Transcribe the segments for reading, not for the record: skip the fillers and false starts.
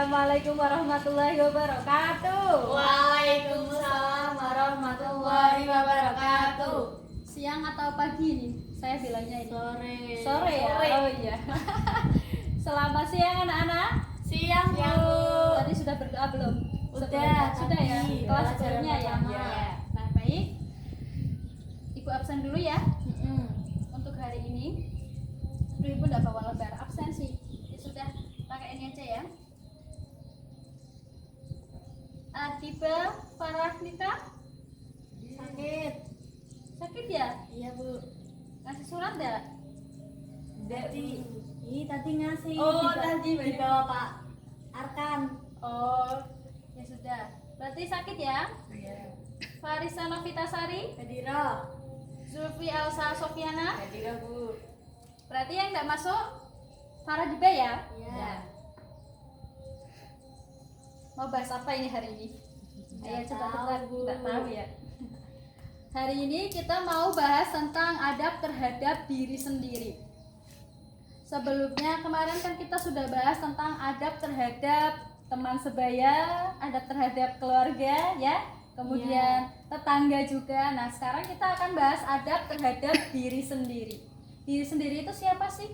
Assalamualaikum warahmatullahi wabarakatuh. Waalaikumsalam warahmatullahi wabarakatuh. Siang atau pagi nih? Saya bilangnya ini. Sore Ya? Sore. Oh iya. Selamat siang anak-anak. Siang Bu. Tadi sudah berdoa belum? Sudah ya. tadi. Kelas Pelajaran barunya ya. pertama. Nah, baik. Ibu absen dulu ya. Untuk hari ini. Ibu enggak bawa lembar absen sih. Ya sudah, pakai ini aja ya. Atiba Farahnita sakit ya? Iya Bu. Ngasih surat enggak? Tadi ngasih. Tadi dibawa Pak Arkan. Ya sudah. Berarti sakit ya? Iya. Farisa Novitasari, Hadira. Zulfi Alsa Sofiana. Hadira Bu. Berarti yang enggak masuk Farah juga ya? Iya. Mau bahas apa ini hari ini? Ayo Nggak coba tahu, kita Bu. nggak tahu ya. Hari ini kita mau bahas tentang adab terhadap diri sendiri. Sebelumnya kemarin kan kita sudah bahas tentang adab terhadap teman sebaya, adab terhadap keluarga ya, kemudian tetangga juga. Nah sekarang kita akan bahas adab terhadap diri sendiri. Diri sendiri itu siapa sih?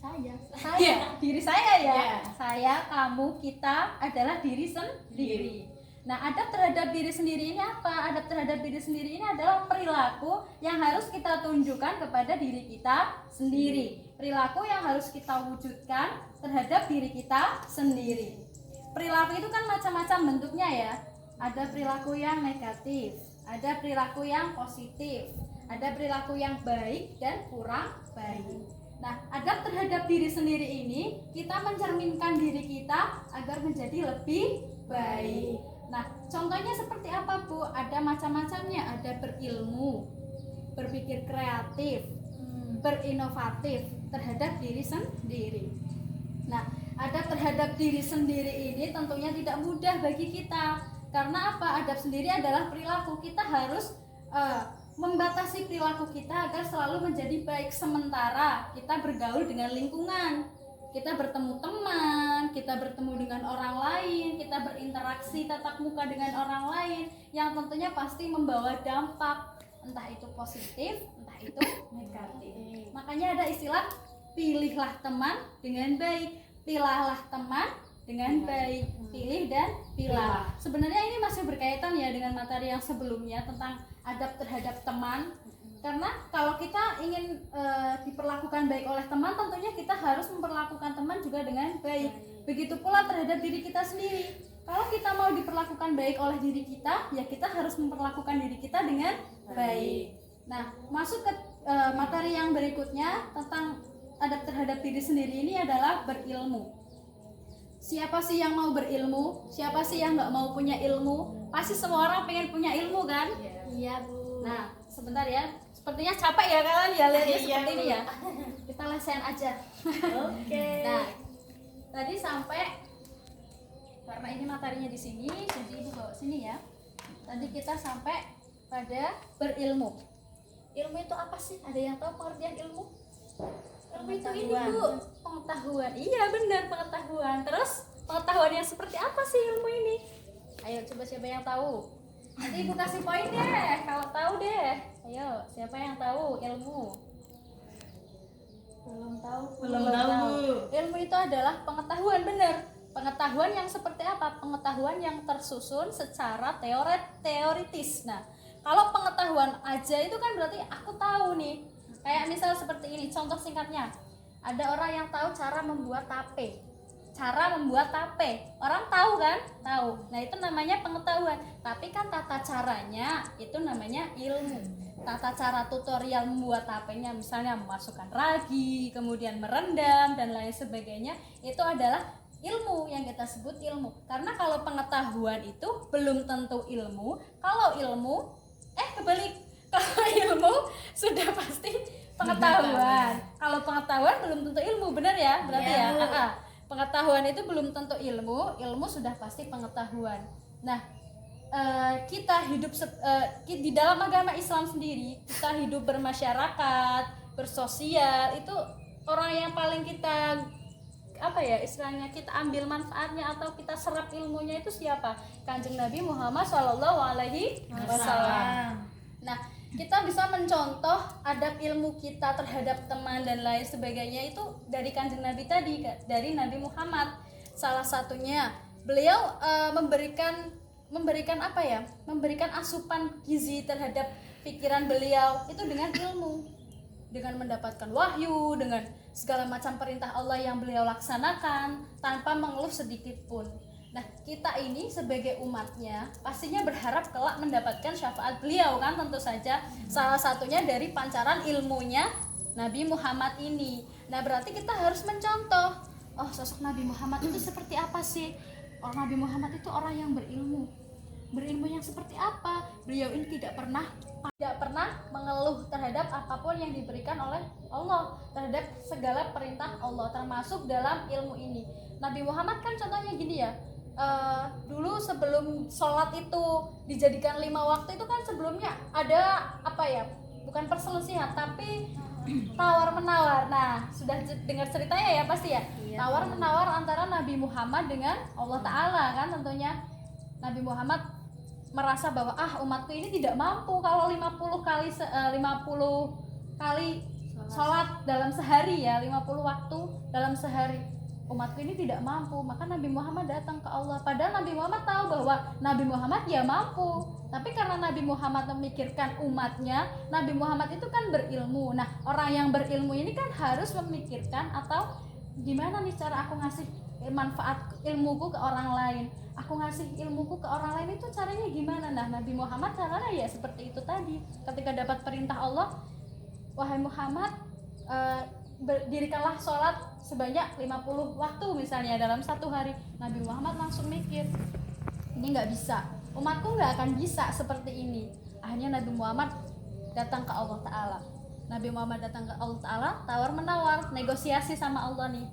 Saya, diri saya ya. Iya. Saya, kamu, kita adalah diri sendiri. Nah, adab terhadap diri sendiri ini apa? Adab terhadap diri sendiri ini adalah perilaku yang harus kita tunjukkan kepada diri kita sendiri. Perilaku yang harus kita wujudkan terhadap diri kita sendiri. Perilaku itu kan macam-macam bentuknya ya. Ada perilaku yang negatif, ada perilaku yang positif, ada perilaku yang baik dan kurang baik. Nah, adab terhadap diri sendiri ini kita mencerminkan diri kita agar menjadi lebih baik. Nah, contohnya seperti apa Bu? Ada macam-macamnya. Ada berilmu, berpikir kreatif, berinovatif terhadap diri sendiri. Nah, adab terhadap diri sendiri ini tentunya tidak mudah bagi kita. Karena apa? Adab sendiri adalah perilaku. Kita harus membatasi perilaku kita agar selalu menjadi baik, sementara kita bergaul dengan lingkungan, kita bertemu teman, kita bertemu dengan orang lain, kita berinteraksi tatap muka dengan orang lain yang tentunya pasti membawa dampak, entah itu positif, entah itu negatif. Makanya ada istilah pilihlah teman dengan baik, pilahlah teman dengan baik, pilih dan pilah. Sebenarnya ini masih berkaitan ya dengan materi yang sebelumnya tentang adab terhadap teman. Karena kalau kita ingin diperlakukan baik oleh teman, tentunya kita harus memperlakukan teman juga dengan baik. Begitu pula terhadap diri kita sendiri. Kalau kita mau diperlakukan baik oleh diri kita, ya kita harus memperlakukan diri kita dengan baik. Nah, masuk ke materi yang berikutnya tentang adab terhadap diri sendiri ini adalah berilmu. Siapa sih yang mau berilmu? Siapa sih yang nggak mau punya ilmu? Pasti semua orang pengen punya ilmu kan? Iya Bu. Nah, sebentar ya. Sepertinya capek ya kalian ya lihatnya Iya, seperti ini Bu. ya. Kita lesen aja. Oke. Nah, tadi sampai karena ini materinya di sini, jadi Ibu bawa sini ya. Tadi kita sampai pada berilmu. Ilmu itu apa sih? Ada yang tahu pengertian ilmu? Ilmu itu ini Bu, pengetahuan. Iya benar, pengetahuan. Terus pengetahuan yang seperti apa sih ilmu ini? Ayo coba siapa yang tahu? Nanti Ibu kasih poin deh kalau tahu deh. Ayo, siapa yang tahu ilmu? Belum tahu. Belum tahu. Ilmu itu adalah pengetahuan, benar. Pengetahuan yang seperti apa? Pengetahuan yang tersusun secara teoritis. Nah, kalau pengetahuan aja itu kan berarti aku tahu nih. Kayak misal seperti ini, contoh singkatnya. Ada orang yang tahu cara membuat tape. Cara membuat tape. Orang tahu kan? Tahu. Nah, itu namanya pengetahuan. Tapi kan tata caranya itu namanya ilmu. Tata cara tutorial membuat tapenya, misalnya memasukkan ragi, kemudian merendam dan lain sebagainya, itu adalah ilmu yang kita sebut ilmu. Karena kalau pengetahuan itu belum tentu ilmu. Kalau ilmu kebalik. Kalau ilmu sudah pasti pengetahuan. Kalau pengetahuan belum tentu ilmu, benar ya? Berarti ya. Pengetahuan itu belum tentu ilmu. Ilmu sudah pasti pengetahuan. Nah, kita hidup di dalam agama Islam sendiri, kita hidup bermasyarakat, bersosial, itu orang yang paling kita apa ya istilahnya, kita ambil manfaatnya atau kita serap ilmunya itu siapa? Kanjeng Nabi Muhammad Shallallahu Alaihi Wasallam. Nah, kita bisa mencontoh adab ilmu kita terhadap teman dan lain sebagainya itu dari Kanjeng Nabi tadi, dari Nabi Muhammad. Salah satunya beliau memberikan apa ya? Memberikan asupan gizi terhadap pikiran beliau itu dengan ilmu, dengan mendapatkan wahyu, dengan segala macam perintah Allah yang beliau laksanakan tanpa mengeluh sedikit pun. Nah, kita ini sebagai umatnya pastinya berharap kelak mendapatkan syafaat beliau kan, tentu saja. Salah satunya dari pancaran ilmunya Nabi Muhammad ini. Nah, berarti kita harus mencontoh, oh sosok Nabi Muhammad itu seperti apa sih? Orang Nabi Muhammad itu orang yang berilmu. Berilmu yang seperti apa? Beliau ini tidak pernah mengeluh terhadap apapun yang diberikan oleh Allah, terhadap segala perintah Allah, termasuk dalam ilmu ini. Nabi Muhammad kan contohnya gini ya, dulu sebelum sholat itu dijadikan 5 waktu itu kan sebelumnya ada apa ya, bukan perselisihan tapi tawar menawar. Nah, sudah dengar ceritanya ya pasti ya. Tawar menawar antara Nabi Muhammad dengan Allah Ta'ala kan, tentunya Nabi Muhammad merasa bahwa umatku ini tidak mampu kalau 50 kali sholat dalam sehari ya, 50 waktu dalam sehari. Umatku ini tidak mampu, maka Nabi Muhammad datang ke Allah. Padahal Nabi Muhammad tahu bahwa Nabi Muhammad ya mampu, tapi karena Nabi Muhammad memikirkan umatnya, Nabi Muhammad itu kan berilmu. Nah, orang yang berilmu ini kan harus memikirkan, atau gimana nih cara aku ngasih manfaat ilmuku ke orang lain, aku ngasih ilmuku ke orang lain itu caranya gimana? Nah, Nabi Muhammad caranya ya seperti itu tadi. Ketika dapat perintah Allah, wahai Muhammad, dirikanlah sholat sebanyak 50 waktu misalnya dalam satu hari. Nabi Muhammad langsung mikir, ini nggak bisa, umatku nggak akan bisa seperti ini. Akhirnya Nabi Muhammad datang ke Allah Ta'ala. Nabi Muhammad datang ke Allah Ta'ala, tawar menawar, negosiasi sama Allah nih,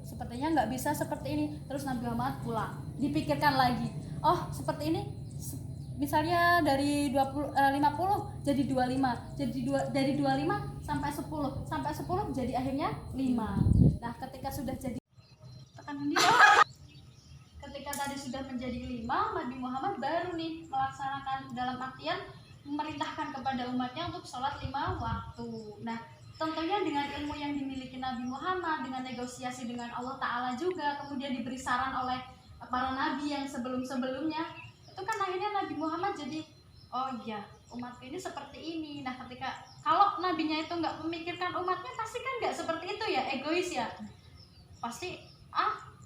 sepertinya nggak bisa seperti ini. Terus Nabi Muhammad pulang, dipikirkan lagi, oh seperti ini, misalnya dari 50 jadi 25, dari 25 sampai 10 jadi akhirnya 5. Nah, ketika sudah jadi ketika tadi sudah menjadi 5, Nabi Muhammad baru nih melaksanakan, dalam artian memerintahkan kepada umatnya untuk sholat 5 waktu. Nah, tentunya dengan ilmu yang dimiliki Nabi Muhammad, dengan negosiasi dengan Allah Ta'ala juga, kemudian diberi saran oleh para nabi yang sebelum-sebelumnya, itu kan akhirnya Nabi Muhammad jadi, oh iya, umatku ini seperti ini. Nah, ketika kalau nabinya itu nggak memikirkan umatnya, pasti kan nggak seperti itu ya, egois ya, pasti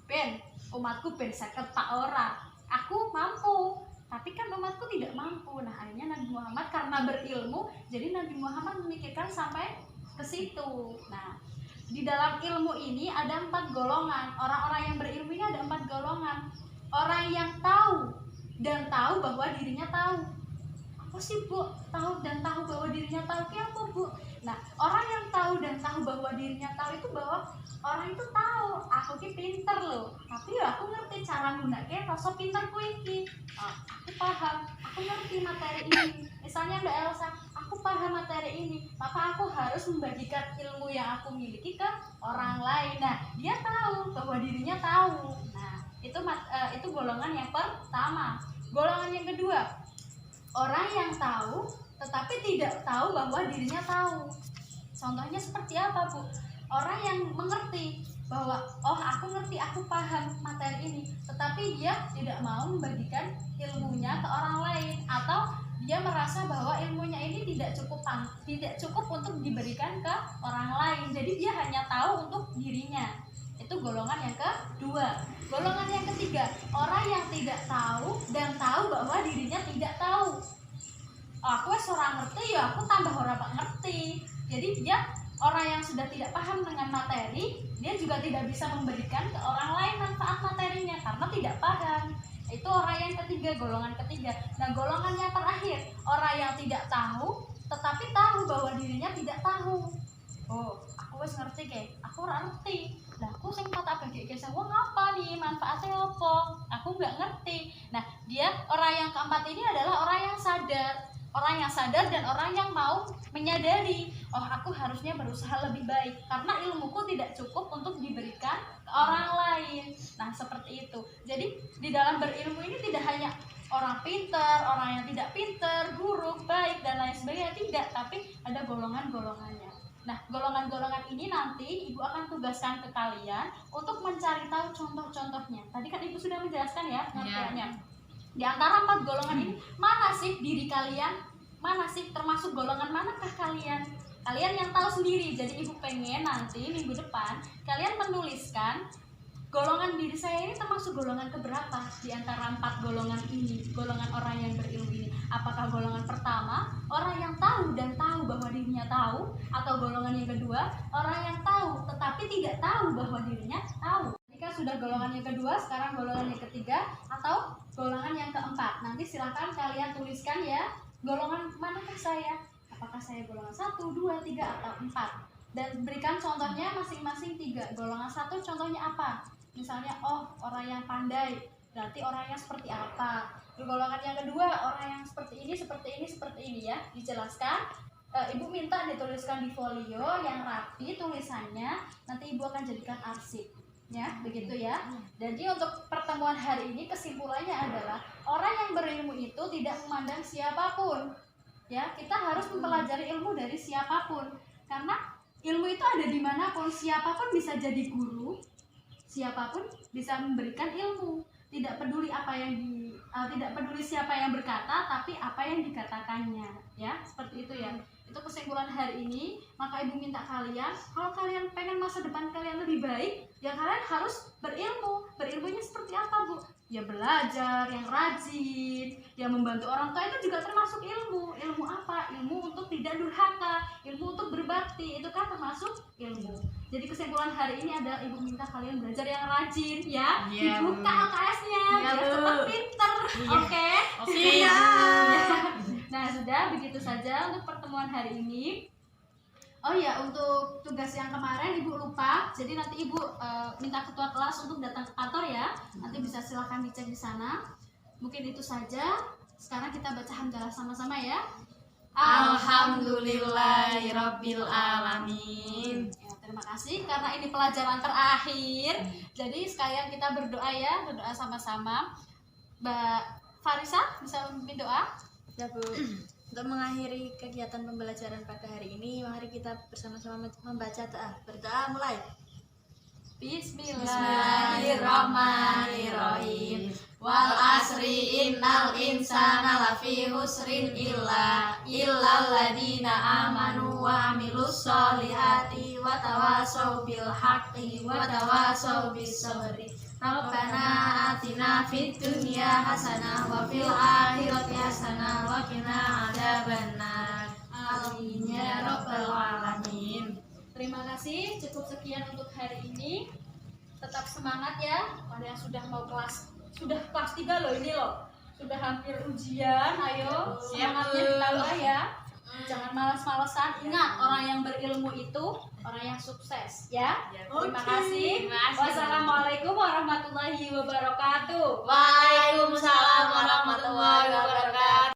ben umatku ben seket tak ora, aku mampu, tapi kan umatku tidak mampu. Nah, akhirnya Nabi Muhammad karena berilmu, jadi Nabi Muhammad memikirkan sampai ke situ. Nah, di dalam ilmu ini ada 4 golongan. Orang-orang yang berilmu ini ada 4 golongan. Orang yang tahu dan tahu bahwa dirinya tahu. Apa sih, Bu? Tahu dan tahu bahwa dirinya tahu ki apa, Bu? Nah, orang yang tahu dan tahu bahwa dirinya tahu itu bahwa orang itu tahu, aku ki pinter loh, tapi ya aku ngerti cara nggunakake rasa pinterku iki. Aku paham, aku ngerti materi ini. Misalnya Mbak Elsa, aku paham materi ini, maka aku harus membagikan ilmu yang aku miliki ke orang lain. Nah, dia tahu bahwa dirinya tahu. Nah, itu golongan yang pertama. Golongan yang kedua, orang yang tahu tetapi tidak tahu bahwa dirinya tahu. Contohnya seperti apa, Bu? Orang yang mengerti bahwa aku ngerti, aku paham materi ini, tetapi dia tidak mau membagikan ilmunya ke orang lain, atau dia merasa bahwa ilmunya ini tidak cukup untuk diberikan ke orang lain. Jadi dia hanya tahu untuk dirinya. Itu golongan yang kedua. Golongan yang ketiga, orang yang tidak tahu dan tahu bahwa dirinya tidak tahu. Aku seorang ngerti ya, aku tambah orang ngerti. Jadi dia orang yang sudah tidak paham dengan materi, dia juga tidak bisa memberikan ke orang lain manfaat materinya karena tidak paham. Itu orang yang ketiga, golongan ketiga. Nah, golongan yang terakhir, orang yang tidak tahu tetapi tahu bahwa dirinya tidak tahu. Aku wis ngerti kayak, aku ora ngerti. Lah aku sing tak bagi ke wong apa nih, manfaatnya apa? Aku nggak ngerti. Nah, dia orang yang keempat ini adalah orang yang sadar. orang yang sadar dan orang yang mau menyadari, oh aku harusnya berusaha lebih baik karena ilmuku tidak cukup untuk diberikan ke orang lain. Nah seperti itu. Jadi di dalam berilmu ini tidak hanya orang pinter, orang yang tidak pinter, buruk, baik dan lain sebagainya, tidak, tapi ada golongan-golongannya. Nah, golongan-golongan ini nanti Ibu akan tugaskan ke kalian untuk mencari tahu contoh-contohnya. Tadi kan Ibu sudah menjelaskan ya pengertiannya. Di antara 4 golongan ini, mana sih diri kalian? Mana sih termasuk golongan manakah kalian? Kalian yang tahu sendiri. Jadi Ibu pengen nanti minggu depan kalian menuliskan golongan diri saya ini termasuk golongan keberapa di antara 4 golongan ini, golongan orang yang berilmu ini. Apakah golongan pertama, orang yang tahu dan tahu bahwa dirinya tahu, atau golongan yang kedua, orang yang tahu tetapi tidak tahu bahwa dirinya tahu. Jika sudah golongan yang kedua, sekarang golongan yang ketiga atau golongan yang keempat. Nanti silahkan kalian tuliskan ya, golongan manakah saya? Apakah saya golongan 1, 2, 3 atau 4? Dan berikan contohnya masing-masing 3. Golongan 1 contohnya apa? Misalnya, oh orang yang pandai, berarti orangnya seperti apa. Golongan yang kedua, orang yang seperti ini ya, dijelaskan. Ibu minta dituliskan di folio yang rapi tulisannya, nanti Ibu akan jadikan arsip. Ya, begitu ya. Jadi untuk pertemuan hari ini kesimpulannya adalah orang yang berilmu itu tidak memandang siapapun. Ya, kita harus mempelajari ilmu dari siapapun. Karena ilmu itu ada dimanapun, siapapun bisa jadi guru. Siapapun bisa memberikan ilmu, tidak peduli tidak peduli siapa yang berkata, tapi apa yang dikatakannya, ya seperti itu ya. Itu kesimpulan hari ini. Maka Ibu minta kalian, kalau kalian pengen masa depan kalian lebih baik, ya kalian harus berilmu. Berilmunya seperti apa, Bu? Ya belajar, yang rajin, yang membantu orang tua itu juga termasuk ilmu. Ilmu apa? Ilmu untuk tidak durhaka, ilmu untuk berbakti, itu kan termasuk ilmu. Jadi kesimpulan hari ini adalah Ibu minta kalian belajar yang rajin ya, dibuka LKS-nya biar cepat pinter. Oke? Nah sudah, begitu saja untuk pertemuan hari ini. Oh ya, untuk tugas yang kemarin Ibu lupa, jadi nanti Ibu minta ketua kelas untuk datang ke kantor ya. Nanti bisa silahkan dicek di sana. Mungkin itu saja. Sekarang kita baca hamdalah sama-sama ya. Alhamdulillahirabbil alamin. Ya, terima kasih karena ini pelajaran terakhir. Jadi sekalian kita berdoa ya, berdoa sama-sama. Mbak Farisa bisa memimpin doa? Ya Bu. Untuk mengakhiri kegiatan pembelajaran pada hari ini, mari kita bersama-sama membaca doa. Berdoa mulai. Bismillahirrahmanirrahim. Wal asri innal insana lafi husrin illal ladina amanu wa amilus solihati wa tawasau bil haqqi wa tawasau bis sabri. Rabbana atina fid dunya hasanah wa fil akhirati hasanah wa qina adzabannar. Amin ya rabbal alamin. Terima kasih, cukup sekian untuk hari ini. Tetap semangat ya, pada yang sudah mau kelas, sudah kelas 3 loh ini loh. Sudah hampir ujian, ayo semangatnya ditambah ya. Jangan malas-malesan. Ingat, orang yang berilmu itu orang yang sukses ya. Terima kasih. Wassalamualaikum warahmatullahi wabarakatuh. Waalaikumsalam warahmatullahi wabarakatuh.